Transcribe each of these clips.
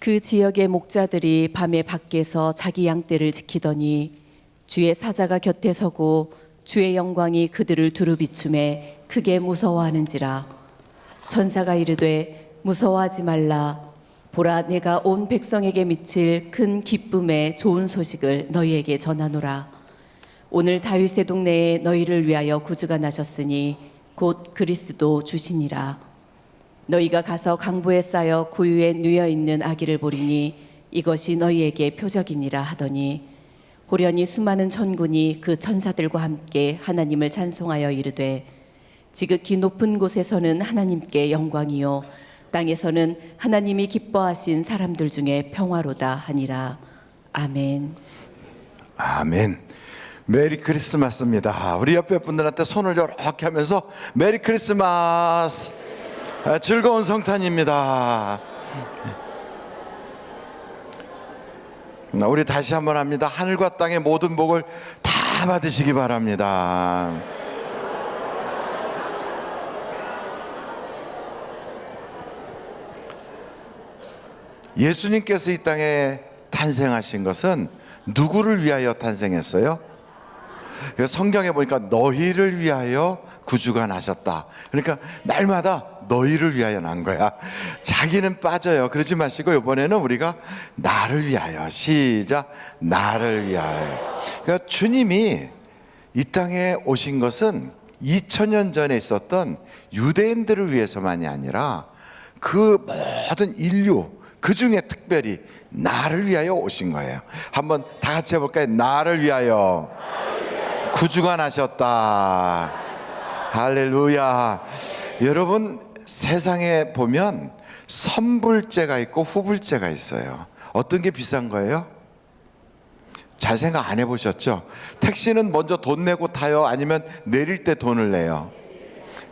그 지역의 목자들이 밤에 밖에서 자기 양떼를 지키더니 주의 사자가 곁에 서고 주의 영광이 그들을 두루 비추매 크게 무서워하는지라. 천사가 이르되 무서워하지 말라. 보라, 내가 온 백성에게 미칠 큰 기쁨의 좋은 소식을 너희에게 전하노라. 오늘 다윗의 동네에 너희를 위하여 구주가 나셨으니 곧 그리스도 주시니라. 너희가 가서 강부에 쌓여 구유에 누여 있는 아기를 보리니 이것이 너희에게 표적이니라 하더니, 호련히 수많은 천군이 그 천사들과 함께 하나님을 찬송하여 이르되, 지극히 높은 곳에서는 하나님께 영광이요 땅에서는 하나님이 기뻐하신 사람들 중에 평화로다 하니라. 아멘. 아멘. 메리 크리스마스입니다. 우리 옆에 분들한테 손을 이렇게 하면서 메리 크리스마스, 즐거운 성탄입니다. 우리 다시 한번 합니다. 하늘과 땅의 모든 복을 다 받으시기 바랍니다. 예수님께서 이 땅에 탄생하신 것은 누구를 위하여 탄생했어요? 성경에 보니까 너희를 위하여 구주가 나셨다. 그러니까 날마다 너희를 위하여 난 거야. 자기는 빠져요. 그러지 마시고 이번에는 우리가 나를 위하여, 시작, 나를 위하여. 그러니까 주님이 이 땅에 오신 것은 2000년 전에 있었던 유대인들을 위해서만이 아니라 그 모든 인류, 그 중에 특별히 나를 위하여 오신 거예요. 한번 다 같이 해볼까요? 나를 위하여 구주가 나셨다. 할렐루야. 여러분, 세상에 보면 선불제가 있고 후불제가 있어요. 어떤 게 비싼 거예요? 잘 생각 안 해보셨죠? 택시는 먼저 돈 내고 타요? 아니면 내릴 때 돈을 내요?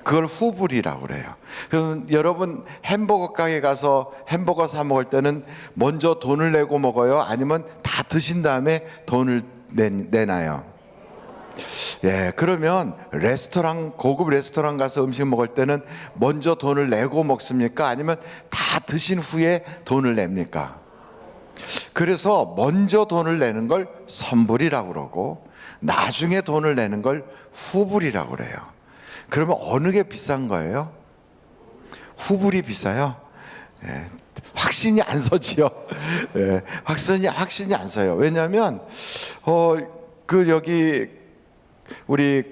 그걸 후불이라고 그래요. 그럼 여러분 햄버거 가게 가서 햄버거 사 먹을 때는 먼저 돈을 내고 먹어요? 아니면 다 드신 다음에 돈을 내나요? 예, 그러면 고급 레스토랑 가서 음식 먹을 때는 먼저 돈을 내고 먹습니까? 아니면 다 드신 후에 돈을 냅니까? 그래서 먼저 돈을 내는 걸 선불이라고 그러고 나중에 돈을 내는 걸 후불이라고 그래요. 그러면 어느 게 비싼 거예요? 후불이 비싸요? 예, 확신이 안 서지요. 예, 확신이 안 서요. 왜냐하면 여기 우리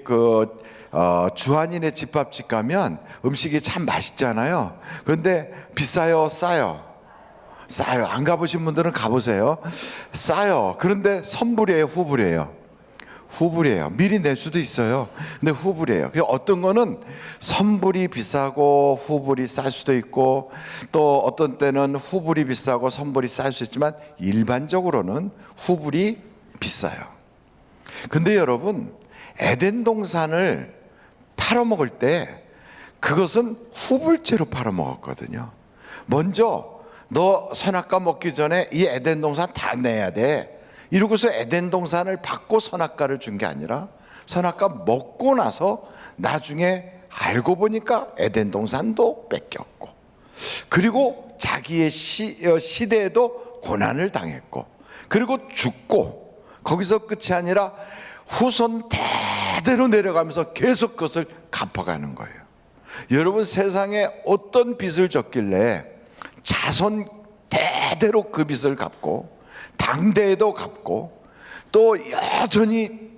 주한이네 집밥집 가면 음식이 참 맛있잖아요. 그런데 비싸요, 싸요? 싸요. 안 가보신 분들은 가보세요. 싸요. 그런데 선불이에요, 후불이에요? 후불이에요. 미리 낼 수도 있어요. 근데 후불이에요. 어떤 거는 선불이 비싸고 후불이 쌀 수도 있고, 또 어떤 때는 후불이 비싸고 선불이 쌀 수 있지만 일반적으로는 후불이 비싸요. 근데 여러분, 에덴 동산을 팔아먹을 때 그것은 후불제로 팔아먹었거든요. 먼저 너 선악과 먹기 전에 이 에덴 동산 다 내야 돼, 이러고서 에덴 동산을 받고 선악과를 준 게 아니라 선악과 먹고 나서 나중에 알고 보니까 에덴 동산도 뺏겼고, 그리고 자기의 시대에도 고난을 당했고, 그리고 죽고, 거기서 끝이 아니라 후손 대대로 내려가면서 계속 그것을 갚아가는 거예요. 여러분, 세상에 어떤 빚을 졌길래 자손 대대로 그 빚을 갚고 당대에도 갚고 또 여전히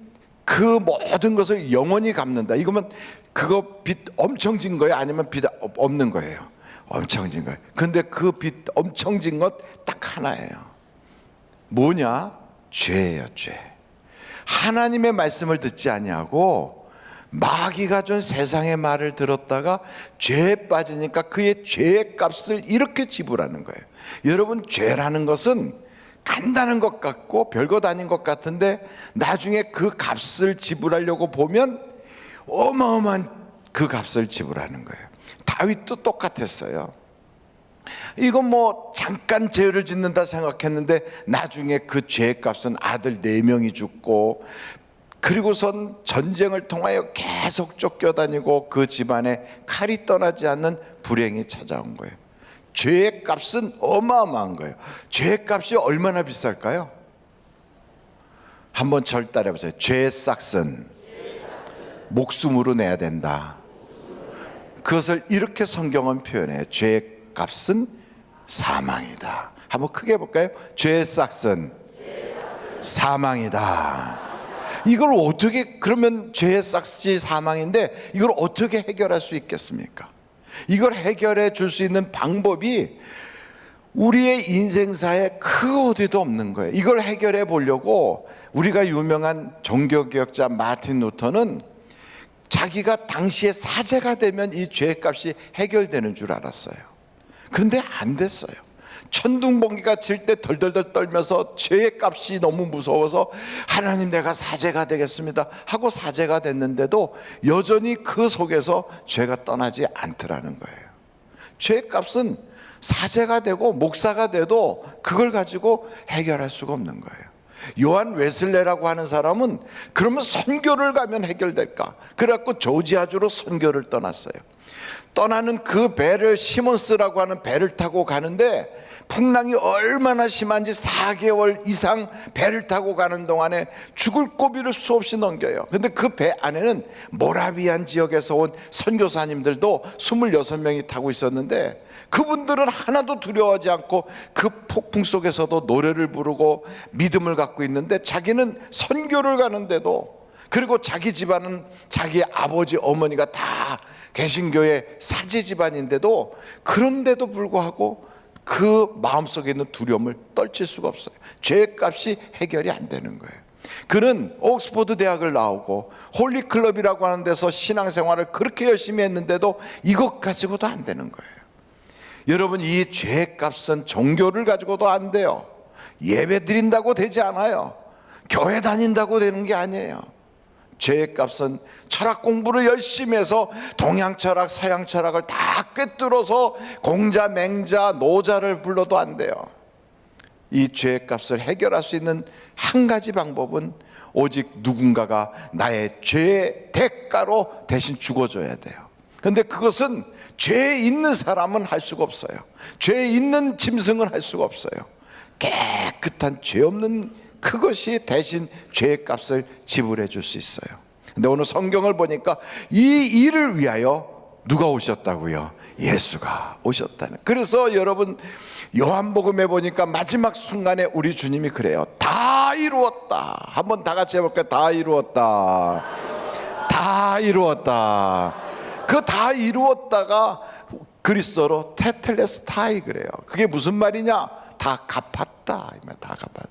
그 모든 것을 영원히 갚는다. 이거면 그거 빚 엄청 진 거예요? 아니면 빚 없는 거예요? 엄청 진 거예요. 근데 그 빚 엄청 진 것 딱 하나예요. 뭐냐? 죄예요, 죄. 하나님의 말씀을 듣지 아니하고 마귀가 준 세상의 말을 들었다가 죄에 빠지니까 그의 죄의 값을 이렇게 지불하는 거예요. 여러분, 죄라는 것은 간단한 것 같고 별것 아닌 것 같은데 나중에 그 값을 지불하려고 보면 어마어마한 그 값을 지불하는 거예요. 다윗도 똑같았어요. 이건 뭐 잠깐 죄를 짓는다 생각했는데 나중에 그 죄의 값은 아들 4명이 죽고, 그리고선 전쟁을 통하여 계속 쫓겨다니고 그 집안에 칼이 떠나지 않는 불행이 찾아온 거예요. 죄의 값은 어마어마한 거예요. 죄의 값이 얼마나 비쌀까요? 한번 절 따라해보세요. 죄의 싹은 목숨으로 내야 된다. 그것을 이렇게 성경은 표현해요. 죄의 값은 사망이다. 한번 크게 해볼까요? 죄의 싹은 사망이다. 이걸 어떻게, 그러면 죄의 싹이 사망인데 이걸 어떻게 해결할 수 있겠습니까? 이걸 해결해 줄 수 있는 방법이 우리의 인생사에 그 어디도 없는 거예요. 이걸 해결해 보려고 우리가 유명한 종교개혁자 마틴 루터는 자기가 당시에 사제가 되면 이 죄값이 해결되는 줄 알았어요. 그런데 안 됐어요. 천둥번개가 칠 때 덜덜덜 떨면서 죄의 값이 너무 무서워서 하나님 내가 사제가 되겠습니다 하고 사제가 됐는데도 여전히 그 속에서 죄가 떠나지 않더라는 거예요. 죄의 값은 사제가 되고 목사가 돼도 그걸 가지고 해결할 수가 없는 거예요. 요한 웨슬레라고 하는 사람은 그러면 선교를 가면 해결될까? 그래갖고 조지아주로 선교를 떠났어요. 떠나는 그 배를, 시몬스라고 하는 배를 타고 가는데 풍랑이 얼마나 심한지 4개월 이상 배를 타고 가는 동안에 죽을 고비를 수없이 넘겨요. 근데 그 배 안에는 모라비안 지역에서 온 선교사님들도 26명이 타고 있었는데 그분들은 하나도 두려워하지 않고 그 폭풍 속에서도 노래를 부르고 믿음을 갖고 있는데 자기는 선교를 가는데도, 그리고 자기 집안은 자기 아버지 어머니가 다 개신교의 사제 집안인데도, 그런데도 불구하고 그 마음속에 있는 두려움을 떨칠 수가 없어요. 죄값이 해결이 안 되는 거예요. 그는 옥스퍼드 대학을 나오고 홀리클럽이라고 하는 데서 신앙생활을 그렇게 열심히 했는데도 이것 가지고도 안 되는 거예요. 여러분, 이 죄값은 종교를 가지고도 안 돼요. 예배 드린다고 되지 않아요. 교회 다닌다고 되는 게 아니에요. 죄의 값은 철학 공부를 열심히 해서 동양 철학, 서양 철학을 다 꿰뚫어서 공자, 맹자, 노자를 불러도 안 돼요. 이 죄의 값을 해결할 수 있는 한 가지 방법은 오직 누군가가 나의 죄의 대가로 대신 죽어줘야 돼요. 그런데 그것은 죄 있는 사람은 할 수가 없어요. 죄 있는 짐승은 할 수가 없어요. 깨끗한 죄 없는 그것이 대신 죄의 값을 지불해 줄 수 있어요. 근데 오늘 성경을 보니까 이 일을 위하여 누가 오셨다고요? 예수가 오셨다는. 그래서 여러분, 요한복음에 보니까 마지막 순간에 우리 주님이 그래요. 다 이루었다. 한번 다 같이 해볼까요? 다 이루었다. 다 이루었다. 그 다 이루었다가 그리스어로 테텔레스타이 그래요. 그게 무슨 말이냐? 다 갚았다. 다 갚았다.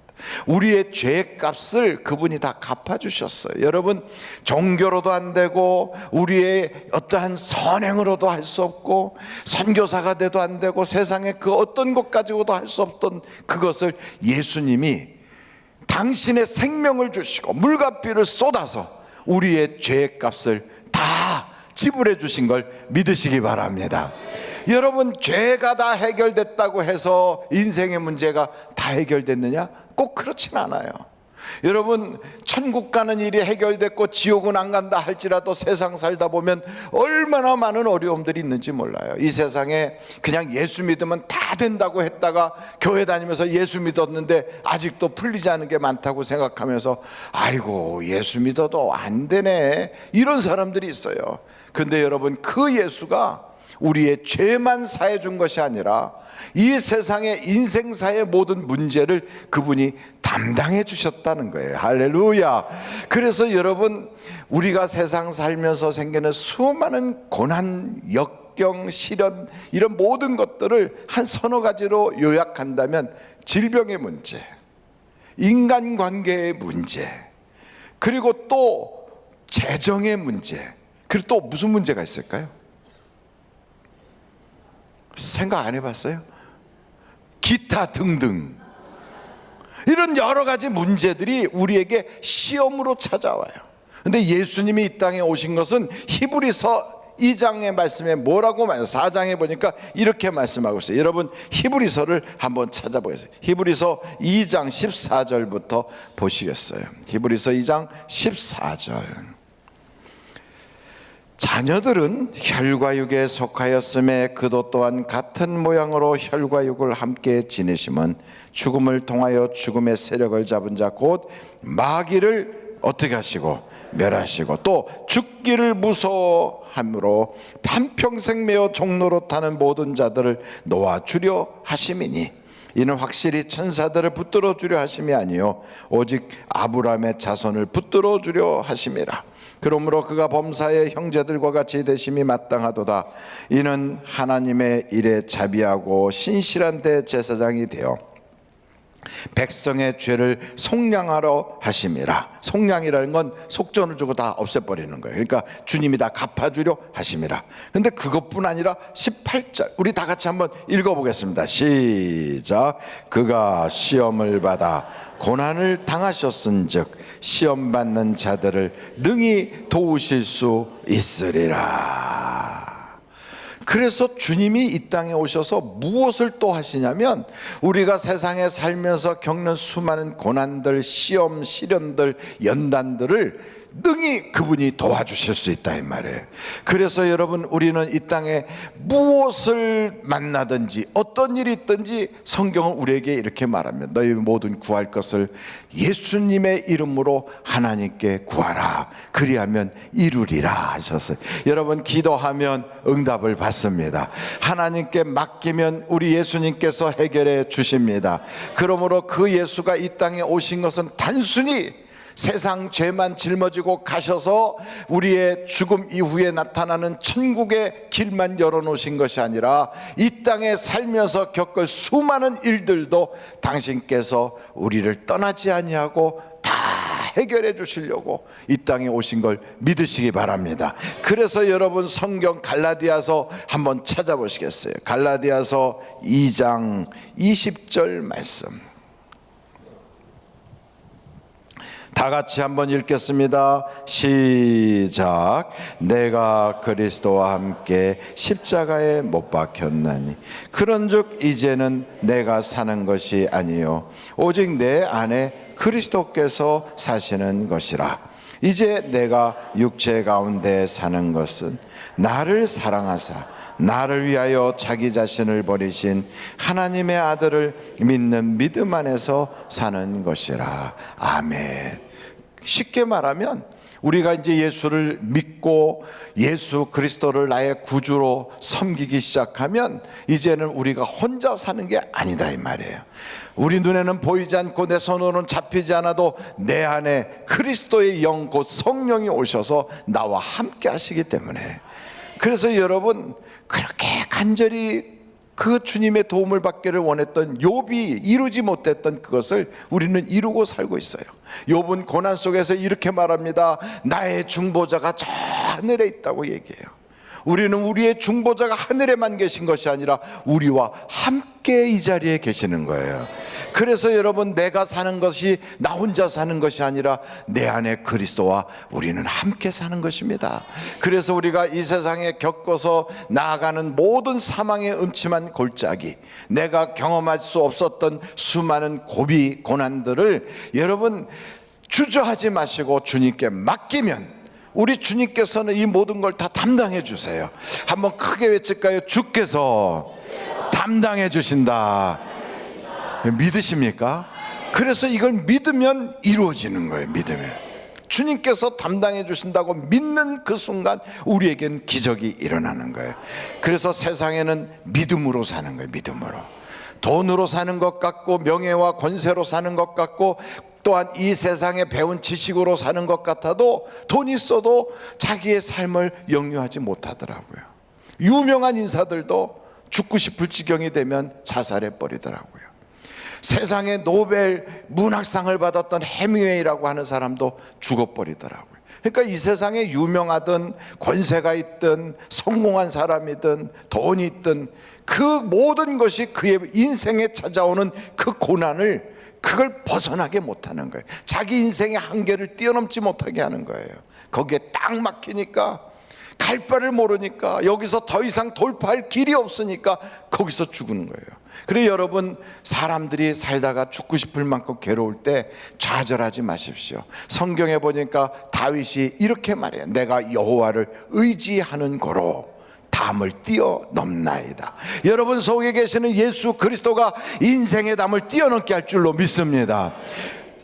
우리의 죄의 값을 그분이 다 갚아주셨어요. 여러분, 종교로도 안 되고 우리의 어떠한 선행으로도 할 수 없고 선교사가 돼도 안 되고 세상에 그 어떤 것 가지고도 할 수 없던 그것을 예수님이 당신의 생명을 주시고 물과 피를 쏟아서 우리의 죄의 값을 다 지불해 주신 걸 믿으시기 바랍니다. 여러분, 죄가 다 해결됐다고 해서 인생의 문제가 다 해결됐느냐? 꼭 그렇진 않아요. 여러분, 천국 가는 일이 해결됐고 지옥은 안 간다 할지라도 세상 살다 보면 얼마나 많은 어려움들이 있는지 몰라요. 이 세상에 그냥 예수 믿으면 다 된다고 했다가 교회 다니면서 예수 믿었는데 아직도 풀리지 않은 게 많다고 생각하면서 아이고 예수 믿어도 안 되네, 이런 사람들이 있어요. 근데 여러분, 그 예수가 우리의 죄만 사해 준 것이 아니라 이 세상의 인생사의 모든 문제를 그분이 담당해 주셨다는 거예요. 할렐루야. 그래서 여러분, 우리가 세상 살면서 생기는 수많은 고난, 역경, 시련, 이런 모든 것들을 한 서너 가지로 요약한다면 질병의 문제, 인간관계의 문제, 그리고 또 재정의 문제, 그리고 또 무슨 문제가 있을까요? 생각 안 해봤어요? 기타 등등 이런 여러 가지 문제들이 우리에게 시험으로 찾아와요. 근데 예수님이 이 땅에 오신 것은 히브리서 2장의 말씀에 뭐라고 4장에 보니까 이렇게 말씀하고 있어요. 여러분, 히브리서를 한번 찾아보겠어요. 히브리서 2장 14절부터 보시겠어요? 히브리서 2장 14절. 자녀들은 혈과 육에 속하였음에 그도 또한 같은 모양으로 혈과 육을 함께 지내심은 죽음을 통하여 죽음의 세력을 잡은 자 곧 마귀를 어떻게 하시고 멸하시고 또 죽기를 무서워함으로 한평생 매어 종로로 타는 모든 자들을 놓아주려 하심이니 이는 확실히 천사들을 붙들어 주려 하심이 아니요 오직 아브라함의 자손을 붙들어 주려 하심이라. 그러므로 그가 범사의 형제들과 같이 되심이 마땅하도다. 이는 하나님의 일에 자비하고 신실한 대제사장이 되어 백성의 죄를 속량하러 하심이라. 속량이라는 건 속전을 주고 다 없애버리는 거예요. 그러니까 주님이 다 갚아주려 하심이라. 근데 그것뿐 아니라 18절 우리 다 같이 한번 읽어보겠습니다. 시작. 그가 시험을 받아 고난을 당하셨은즉 시험 받는 자들을 능히 도우실 수 있으리라. 그래서 주님이 이 땅에 오셔서 무엇을 또 하시냐면 우리가 세상에 살면서 겪는 수많은 고난들, 시험, 시련들, 연단들을 능히 그분이 도와주실 수 있다 이 말이에요. 그래서 여러분 우리는 이 땅에 무엇을 만나든지 어떤 일이 있든지 성경은 우리에게 이렇게 말합니다. 너희 모든 구할 것을 예수님의 이름으로 하나님께 구하라. 그리하면 이루리라 하셨어요. 여러분 기도하면 응답을 받습니다. 하나님께 맡기면 우리 예수님께서 해결해 주십니다. 그러므로 그 예수가 이 땅에 오신 것은 단순히 세상 죄만 짊어지고 가셔서 우리의 죽음 이후에 나타나는 천국의 길만 열어놓으신 것이 아니라 이 땅에 살면서 겪을 수많은 일들도 당신께서 우리를 떠나지 아니하고 다 해결해 주시려고 이 땅에 오신 걸 믿으시기 바랍니다. 그래서 여러분 성경 갈라디아서 한번 찾아보시겠어요? 갈라디아서 2장 20절 말씀 다 같이 한번 읽겠습니다. 시작. 내가 그리스도와 함께 십자가에 못 박혔나니 그런즉 이제는 내가 사는 것이 아니요 오직 내 안에 그리스도께서 사시는 것이라. 이제 내가 육체 가운데 사는 것은 나를 사랑하사 나를 위하여 자기 자신을 버리신 하나님의 아들을 믿는 믿음 안에서 사는 것이라. 아멘. 쉽게 말하면 우리가 이제 예수를 믿고 예수 그리스도를 나의 구주로 섬기기 시작하면 이제는 우리가 혼자 사는 게 아니다 이 말이에요. 우리 눈에는 보이지 않고 내 손으로는 잡히지 않아도 내 안에 그리스도의 영 곧 성령이 오셔서 나와 함께 하시기 때문에 그래서 여러분 그렇게 간절히 그 주님의 도움을 받기를 원했던 욥이 이루지 못했던 그것을 우리는 이루고 살고 있어요. 욥은 고난 속에서 이렇게 말합니다. 나의 중보자가 저 하늘에 있다고 얘기해요. 우리는 우리의 중보자가 하늘에만 계신 것이 아니라 우리와 함께 이 자리에 계시는 거예요. 그래서 여러분 내가 사는 것이 나 혼자 사는 것이 아니라 내 안에 그리스도와 우리는 함께 사는 것입니다. 그래서 우리가 이 세상에 겪어서 나아가는 모든 사망의 음침한 골짜기, 내가 경험할 수 없었던 수많은 고비 고난들을 여러분 주저하지 마시고 주님께 맡기면 우리 주님께서는 이 모든 걸 다 담당해 주세요. 한번 크게 외칠까요? 주께서 담당해 주신다. 믿으십니까? 그래서 이걸 믿으면 이루어지는 거예요. 믿으면 주님께서 담당해 주신다고 믿는 그 순간 우리에겐 기적이 일어나는 거예요. 그래서 세상에는 믿음으로 사는 거예요. 믿음으로. 돈으로 사는 것 같고 명예와 권세로 사는 것 같고 또한 이 세상에 배운 지식으로 사는 것 같아도 돈 있어도 자기의 삶을 영유하지 못하더라고요. 유명한 인사들도 죽고 싶을 지경이 되면 자살해 버리더라고요. 세상에 노벨 문학상을 받았던 해밍웨이라고 하는 사람도 죽어버리더라고요. 그러니까 이 세상에 유명하든 권세가 있든 성공한 사람이든 돈이 있든 그 모든 것이 그의 인생에 찾아오는 그 고난을 그걸 벗어나게 못하는 거예요. 자기 인생의 한계를 뛰어넘지 못하게 하는 거예요. 거기에 딱 막히니까 갈 바를 모르니까, 여기서 더 이상 돌파할 길이 없으니까 거기서 죽는 거예요. 그래서 여러분, 사람들이 살다가 죽고 싶을 만큼 괴로울 때 좌절하지 마십시오. 성경에 보니까 다윗이 이렇게 말해요. 내가 여호와를 의지하는 고로 담을 뛰어넘나이다. 여러분 속에 계시는 예수 그리스도가 인생의 담을 뛰어넘게 할 줄로 믿습니다.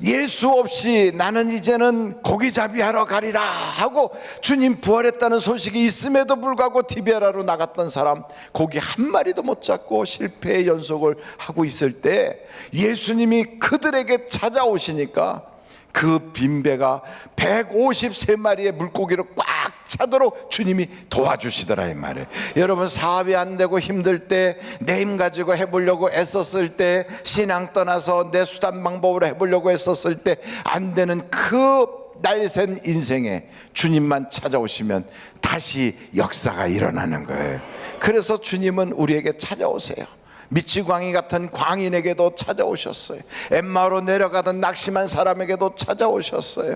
예수 없이 나는 이제는 고기잡이 하러 가리라 하고 주님 부활했다는 소식이 있음에도 불구하고 디베라로 나갔던 사람, 고기 한 마리도 못 잡고 실패의 연속을 하고 있을 때 예수님이 그들에게 찾아오시니까 그 빈배가 153마리의 물고기를 꽉 차도록 주님이 도와주시더라 이 말이에요. 여러분, 사업이 안 되고 힘들 때, 내 힘 가지고 해보려고 애썼을 때, 신앙 떠나서 내 수단 방법으로 해보려고 애썼을 때 안 되는 그 날샌 인생에 주님만 찾아오시면 다시 역사가 일어나는 거예요. 그래서 주님은 우리에게 찾아오세요. 미치광이 같은 광인에게도 찾아오셨어요. 엠마오로 내려가던 낙심한 사람에게도 찾아오셨어요.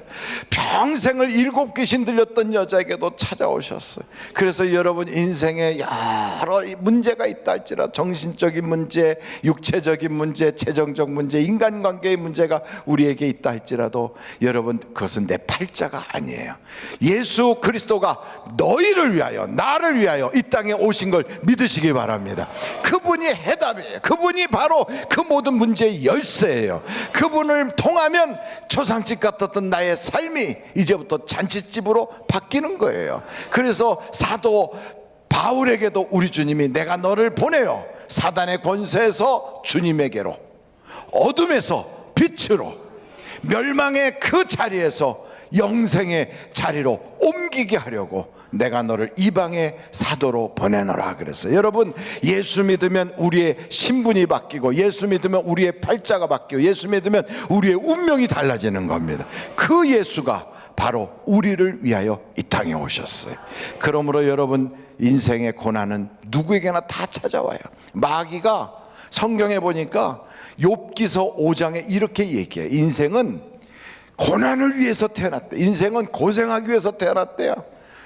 평생을 7 귀신 들렸던 여자에게도 찾아오셨어요. 그래서 여러분 인생에 여러 문제가 있다 할지라도, 정신적인 문제, 육체적인 문제, 재정적 문제, 인간관계의 문제가 우리에게 있다 할지라도 여러분, 그것은 내 팔자가 아니에요. 예수 그리스도가 너희를 위하여, 나를 위하여 이 땅에 오신 걸 믿으시기 바랍니다. 그분이 해답이에요. 그분이 바로 그 모든 문제의 열쇠예요. 그분을 통하면 초상집 같았던 나의 삶이 이제부터 잔치집으로 바뀌는 거예요. 그래서 사도 바울에게도 우리 주님이 내가 너를 보내요, 사단의 권세에서 주님에게로, 어둠에서 빛으로, 멸망의 그 자리에서 영생의 자리로 옮기게 하려고 내가 너를 이방의 사도로 보내노라 그랬어요. 여러분, 예수 믿으면 우리의 신분이 바뀌고, 예수 믿으면 우리의 팔자가 바뀌고, 예수 믿으면 우리의 운명이 달라지는 겁니다. 그 예수가 바로 우리를 위하여 이 땅에 오셨어요. 그러므로 여러분, 인생의 고난은 누구에게나 다 찾아와요. 마귀가 성경에 보니까 욥기서 5장에 이렇게 얘기해요. 인생은 고난을 위해서 태어났대. 인생은 고생하기 위해서 태어났대요.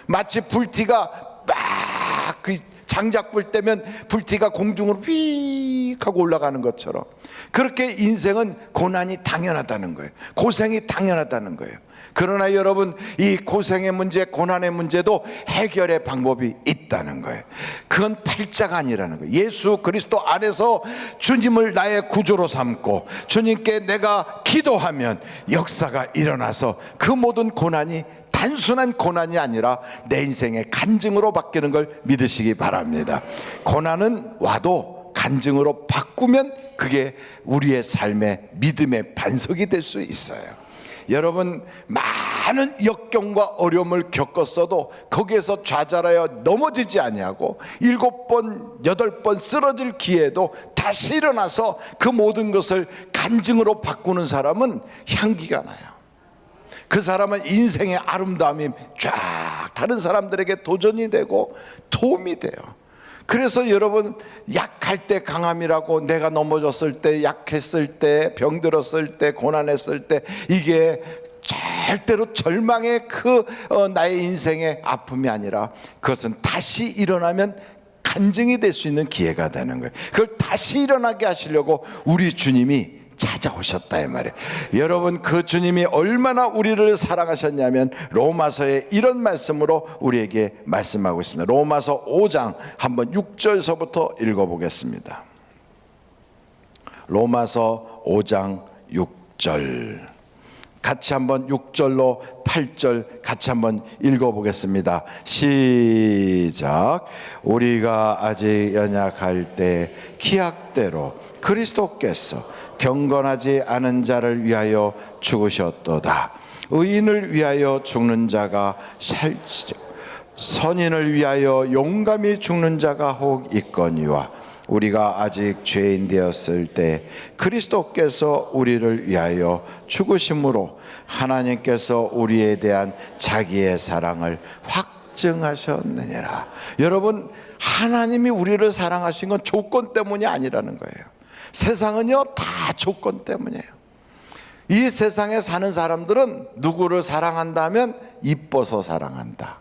마치 불티가 막 그 장작 불 때면 불티가 공중으로 휙 하고 올라가는 것처럼, 그렇게 인생은 고난이 당연하다는 거예요. 고생이 당연하다는 거예요. 그러나 여러분, 이 고생의 문제, 고난의 문제도 해결의 방법이 있다는 거예요. 그건 팔자가 아니라는 거예요. 예수 그리스도 안에서 주님을 나의 구조로 삼고 주님께 내가 기도하면 역사가 일어나서 그 모든 고난이 단순한 고난이 아니라 내 인생의 간증으로 바뀌는 걸 믿으시기 바랍니다. 고난은 와도 간증으로 바꾸면 그게 우리의 삶의 믿음의 반석이 될 수 있어요. 여러분, 많은 역경과 어려움을 겪었어도 거기에서 좌절하여 넘어지지 아니하고 7번, 8번 쓰러질 기회에도 다시 일어나서 그 모든 것을 간증으로 바꾸는 사람은 향기가 나요. 그 사람은 인생의 아름다움이 쫙 다른 사람들에게 도전이 되고 도움이 돼요. 그래서 여러분, 약할 때 강함이라고, 내가 넘어졌을 때, 약했을 때, 병들었을 때, 고난했을 때, 이게 절대로 절망의 나의 인생의 아픔이 아니라 그것은 다시 일어나면 간증이 될 수 있는 기회가 되는 거예요. 그걸 다시 일어나게 하시려고 우리 주님이 찾아오셨다 이 말이에요. 여러분, 그 주님이 얼마나 우리를 사랑하셨냐면 로마서에 이런 말씀으로 우리에게 말씀하고 있습니다. 로마서 5장 한번 6절서부터 읽어보겠습니다. 로마서 5장 6절 같이 한번 6절로 8절 같이 한번 읽어보겠습니다. 시작. 우리가 아직 연약할 때 기약대로 그리스도께서 경건하지 않은 자를 위하여 죽으셨도다. 의인을 위하여 죽는 자가 살지요, 선인을 위하여 용감히 죽는 자가 혹 있거니와 우리가 아직 죄인 되었을 때 그리스도께서 우리를 위하여 죽으심으로 하나님께서 우리에 대한 자기의 사랑을 확증하셨느니라. 여러분, 하나님이 우리를 사랑하신 건 조건 때문이 아니라는 거예요. 세상은요, 다 조건 때문이에요. 이 세상에 사는 사람들은 누구를 사랑한다면 이뻐서 사랑한다,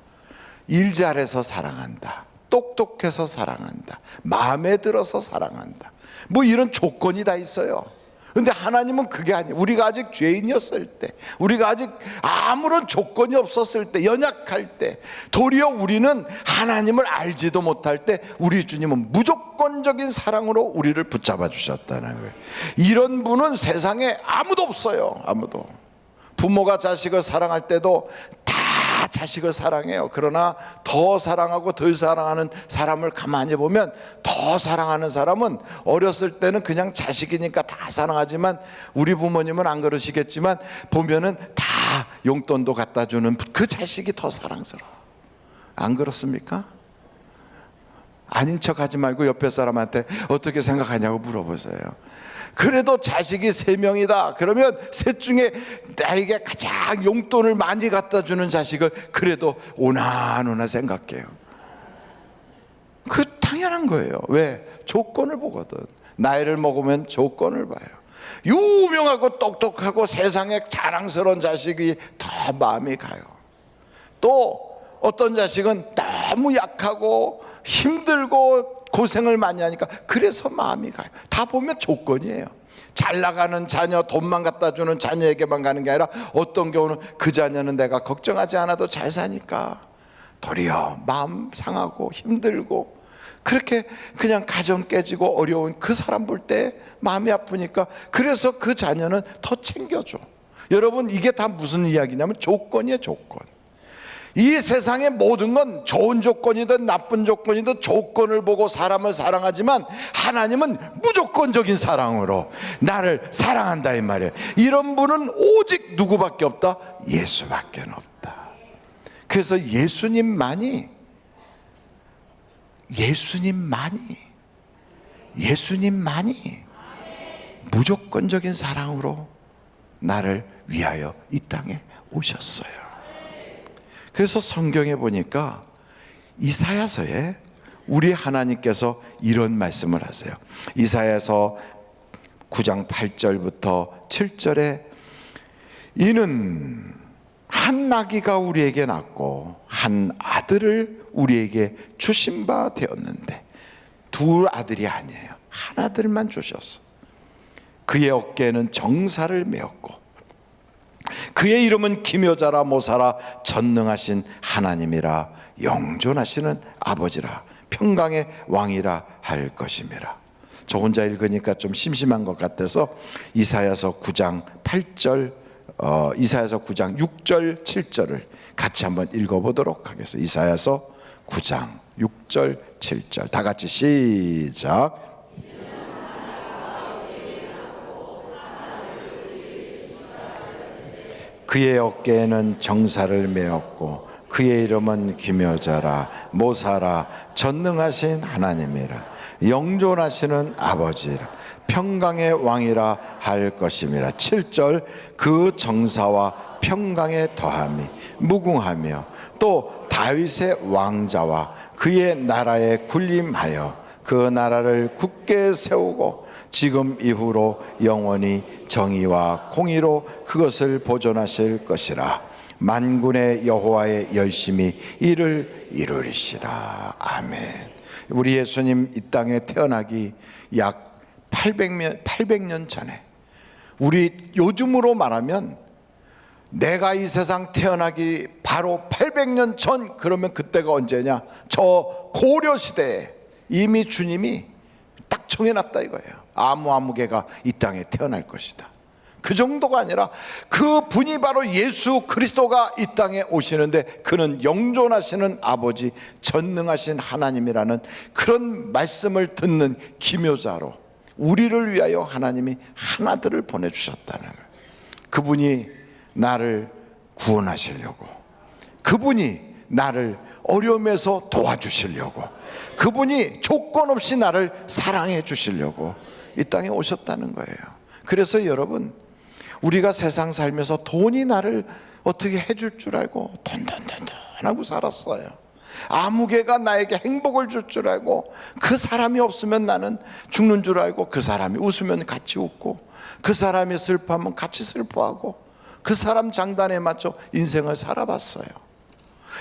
일 잘해서 사랑한다, 똑똑해서 사랑한다, 마음에 들어서 사랑한다, 뭐 이런 조건이 다 있어요. 근데 하나님은 그게 아니에요. 우리가 아직 죄인이었을 때, 우리가 아직 아무런 조건이 없었을 때, 연약할 때, 도리어 우리는 하나님을 알지도 못할 때 우리 주님은 무조건적인 사랑으로 우리를 붙잡아 주셨다는 거예요. 이런 분은 세상에 아무도 없어요. 아무도. 부모가 자식을 사랑할 때도 다 자식을 사랑해요. 그러나 더 사랑하고 덜 사랑하는 사람을 가만히 보면, 더 사랑하는 사람은 어렸을 때는 그냥 자식이니까 다 사랑하지만, 우리 부모님은 안 그러시겠지만 보면은 다 용돈도 갖다 주는 그 자식이 더 사랑스러워. 안 그렇습니까? 아닌 척 하지 말고 옆에 사람한테 어떻게 생각하냐고 물어보세요. 그래도 자식이 3명이다 그러면 셋 중에 나에게 가장 용돈을 많이 갖다 주는 자식을 그래도 오나노나 생각해요. 그 당연한 거예요. 왜? 조건을 보거든. 나이를 먹으면 조건을 봐요. 유명하고 똑똑하고 세상에 자랑스러운 자식이 더 마음이 가요. 또 어떤 자식은 너무 약하고 힘들고 고생을 많이 하니까 그래서 마음이 가요. 다 보면 조건이에요. 잘 나가는 자녀, 돈만 갖다 주는 자녀에게만 가는 게 아니라 어떤 경우는 그 자녀는 내가 걱정하지 않아도 잘 사니까 도리어 마음 상하고 힘들고, 그렇게 그냥 가정 깨지고 어려운 그 사람 볼 때 마음이 아프니까 그래서 그 자녀는 더 챙겨줘. 여러분, 이게 다 무슨 이야기냐면 조건이에요. 조건. 이 세상의 모든 건 좋은 조건이든 나쁜 조건이든 조건을 보고 사람을 사랑하지만, 하나님은 무조건적인 사랑으로 나를 사랑한다 이 말이에요. 이런 분은 오직 누구밖에 없다? 예수밖에 없다. 그래서 예수님만이 무조건적인 사랑으로 나를 위하여 이 땅에 오셨어요. 그래서 성경에 보니까 이사야서에 우리 하나님께서 이런 말씀을 하세요. 이사야서 9장 8절부터 7절에 이는 한 나귀가 우리에게 낳고 한 아들을 우리에게 주신 바 되었는데, 두 아들이 아니에요. 한 아들만 주셨어. 그의 어깨에는 정사를 메었고 그의 이름은 기묘자라 모사라 전능하신 하나님이라 영존하시는 아버지라 평강의 왕이라 할 것임이라. 저 혼자 읽으니까 좀 심심한 것 같아서 이사야서 9장 8절, 이사야서 9장 6절 7절을 같이 한번 읽어보도록 하겠습니다. 이사야서 9장 6절 7절 다 같이 시작. 그의 어깨에는 정사를 메었고 그의 이름은 기묘자라 모사라 전능하신 하나님이라 영존하시는 아버지라 평강의 왕이라 할 것임이라. 7절 그 정사와 평강의 더함이 무궁하며 또 다윗의 왕자와 그의 나라에 군림하여 그 나라를 굳게 세우고 지금 이후로 영원히 정의와 공의로 그것을 보존하실 것이라. 만군의 여호와의 열심히 이를 이루리시라. 아멘. 우리 예수님 이 땅에 태어나기 약 800년 전에, 우리 요즘으로 말하면 내가 이 세상 태어나기 바로 800년 전, 그러면 그때가 언제냐? 저 고려 시대에 이미 주님이 딱 정해놨다 이거예요. 아무개가 이 땅에 태어날 것이다. 그 정도가 아니라 그 분이 바로 예수 그리스도가 이 땅에 오시는데, 그는 영존하시는 아버지 전능하신 하나님이라는 그런 말씀을 듣는 기묘자로 우리를 위하여 하나님이 하나들을 보내주셨다는 거예요. 그분이 나를 구원하시려고, 그분이 나를 어려움에서 도와주시려고, 그분이 조건 없이 나를 사랑해 주시려고 이 땅에 오셨다는 거예요. 그래서 여러분, 우리가 세상 살면서 돈이 나를 어떻게 해줄 줄 알고 돈 하고 살았어요. 아무개가 나에게 행복을 줄 줄 알고, 그 사람이 없으면 나는 죽는 줄 알고, 그 사람이 웃으면 같이 웃고, 그 사람이 슬퍼하면 같이 슬퍼하고, 그 사람 장단에 맞춰 인생을 살아봤어요.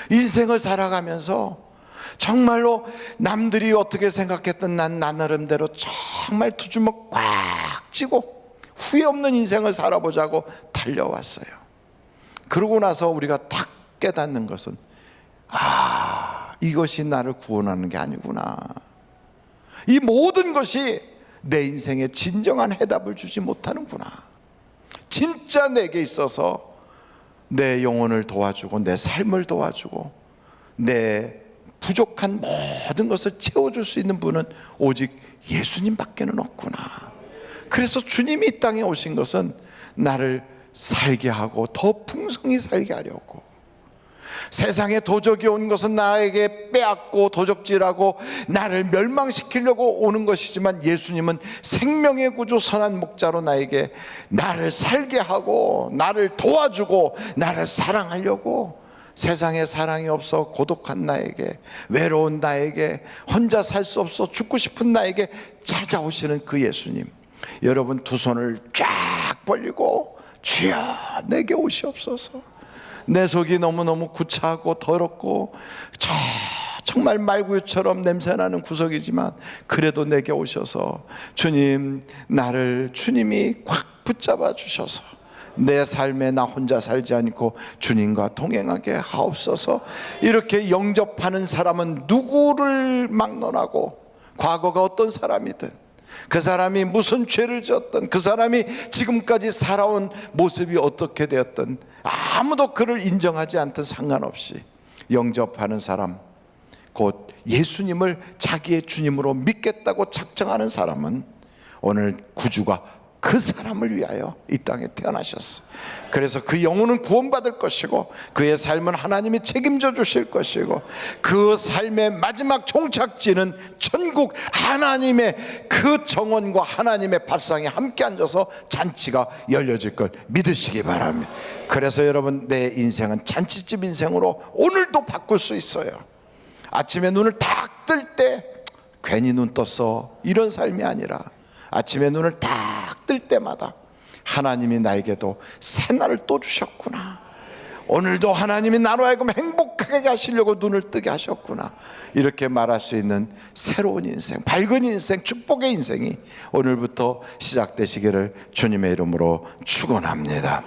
인생을 살아가면서 정말로 남들이 어떻게 생각했든 난 나름대로 정말 두 주먹 꽉 쥐고 후회 없는 인생을 살아보자고 달려왔어요. 그러고 나서 우리가 딱 깨닫는 것은 이것이 나를 구원하는 게 아니구나. 이 모든 것이 내 인생에 진정한 해답을 주지 못하는구나. 진짜 내게 있어서 내 영혼을 도와주고 내 삶을 도와주고 내 부족한 모든 것을 채워줄 수 있는 분은 오직 예수님밖에는 없구나. 그래서 주님이 이 땅에 오신 것은 나를 살게 하고 더 풍성히 살게 하려고. 세상에 도적이 온 것은 나에게 빼앗고 도적질하고 나를 멸망시키려고 오는 것이지만, 예수님은 생명의 구주 선한 목자로 나를 살게 하고 나를 도와주고 나를 사랑하려고, 세상에 사랑이 없어 고독한 나에게, 외로운 나에게, 혼자 살 수 없어 죽고 싶은 나에게 찾아오시는 그 예수님, 여러분 두 손을 쫙 벌리고 주여 내게 오시옵소서. 내 속이 너무너무 구차하고 더럽고 정말 말구유처럼 냄새나는 구석이지만 그래도 내게 오셔서 주님, 나를 주님이 꽉 붙잡아 주셔서 내 삶에 나 혼자 살지 않고 주님과 동행하게 하옵소서. 이렇게 영접하는 사람은 누구를 막론하고, 과거가 어떤 사람이든, 그 사람이 무슨 죄를 지었든, 그 사람이 지금까지 살아온 모습이 어떻게 되었든, 아무도 그를 인정하지 않든 상관없이 영접하는 사람, 곧 예수님을 자기의 주님으로 믿겠다고 작정하는 사람은 오늘 구주가 그 사람을 위하여 이 땅에 태어나셨어요. 그래서 그 영혼은 구원받을 것이고 그의 삶은 하나님이 책임져 주실 것이고, 그 삶의 마지막 종착지는 천국, 하나님의 그 정원과 하나님의 밥상에 함께 앉아서 잔치가 열려질 걸 믿으시기 바랍니다. 그래서 여러분, 내 인생은 잔치집 인생으로 오늘도 바꿀 수 있어요. 아침에 눈을 딱 뜰 때 괜히 눈 떴어 이런 삶이 아니라, 아침에 눈을 딱 뜰 때마다 하나님이 나에게도 새날을 또 주셨구나, 오늘도 하나님이 나로 하여금 행복하게 하시려고 눈을 뜨게 하셨구나, 이렇게 말할 수 있는 새로운 인생, 밝은 인생, 축복의 인생이 오늘부터 시작되시기를 주님의 이름으로 축원합니다.